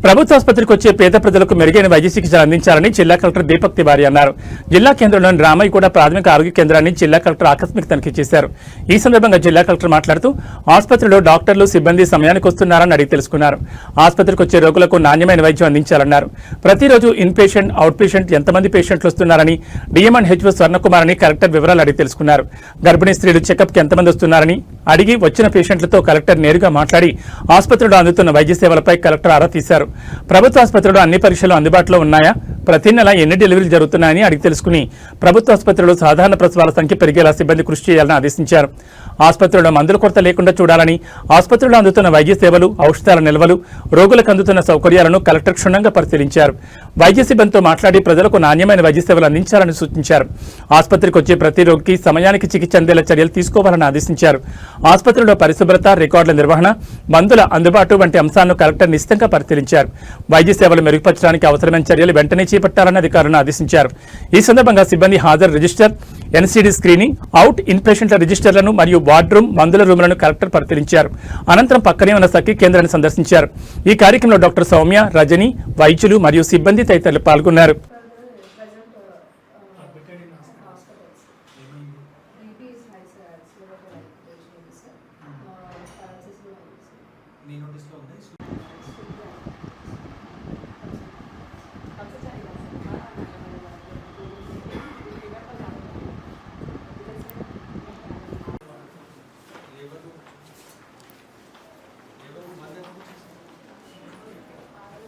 ప్రభుత్వ ఆసుపత్రికి వచ్చే పేద ప్రజలకు మెరుగైన వైద్య చికిత్సలు అందించాలని జిల్లా కలెక్టర్ దీపక్ తివారీ అన్నారు. జిల్లా కేంద్రంలోని రామయ్యగూడ ప్రాథమిక ఆరోగ్య కేంద్రాన్ని జిల్లా కలెక్టర్ ఆకస్మిక తనిఖీ చేశారు. ఈ సందర్భంగా జిల్లా కలెక్టర్ మాట్లాడుతూ ఆసుపత్రిలో డాక్టర్లు సిబ్బంది సమయానికి వస్తున్నారని అడిగి తెలుసుకున్నారు. ఆసుపత్రికి వచ్చే రోగులకు నాణ్యమైన వైద్యం అందించాలన్నారు. ప్రతిరోజు ఇన్ పేషెంట్, అవుట్ పేషెంట్ ఎంతమంది పేషెంట్లు వస్తున్నారని డిఎంఎన్హెచ్ఓ స్వర్ణకుమార్ అని కలెక్టర్ వివరాలు అడిగి తెలుసుకున్నారు. గర్భిణీ స్త్రీలు చెకప్కి ఎంతమంది వస్తున్నారని అడిగి వచ్చిన పేషెంట్లతో కలెక్టర్ నేరుగా మాట్లాడి ఆసుపత్రిలో అందుతున్న వైద్య సేవలపై కలెక్టర్ ఆరా తీశారు. ప్రభుత్వ ఆసుపత్రిలో అన్ని పరీక్షలు అందుబాటులో ఉన్నాయా, ప్రతి నెల ఎన్ని డెలివరీలు జరుగుతున్నాయని అడిగి తెలుసుకుని ప్రభుత్వ ఆసుపత్రిలో సాధారణ ప్రసవాల సంఖ్య పెరిగేలా సిబ్బంది కృషి చేయాలని ఆదేశించారు. ఆసుపత్రిలో మందుల కొరత లేకుండా చూడాలని, ఆసుపత్రిలో అందుతున్న వైద్య సేవలు, ఔషధాల నిల్వలు, రోగులకు అందుతున్న సౌకర్యాలను కలెక్టర్ క్షుణ్ణంగా పరిశీలించారు. వైద్య సిబ్బందితో మాట్లాడి ప్రజలకు నాణ్యమైన వైద్య సేవలు అందించాలని సూచించారు. ఆసుపత్రికి వచ్చే ప్రతి రోగికి సమయానికి చికిత్స అందేలా చర్యలు తీసుకోవాలని ఆదేశించారు. ఆసుపత్రిలో పరిశుభ్రత, రికార్డుల నిర్వహణ, మందుల అందుబాటు వంటి అంశాలను కలెక్టర్ నిశితంగా పరిశీలించారు. వైద్య సేవలు మెరుగుపరచడానికి అవసరమైన చర్యలు వెంటనే చేపట్టాలని అధికారులను ఆదేశించారు. ఈ సందర్భంగా సిబ్బంది హాజరు register, NCD screening, out in పేషెంట్ల రిజిస్టర్లను మరియు వార్డ్ రూమ్, మందుల రూములను కలెక్టర్ పరిశీలించారు. అనంతరం పక్కనే ఉన్న సఖీ కేంద్రాన్ని సందర్శించారు. ఈ కార్యక్రమంలో డాక్టర్ సౌమ్య, రజని, వైద్యులు మరియు సిబ్బంది తదితరులు పాల్గొన్నారు. నీ నోటీస్లో ఉంది.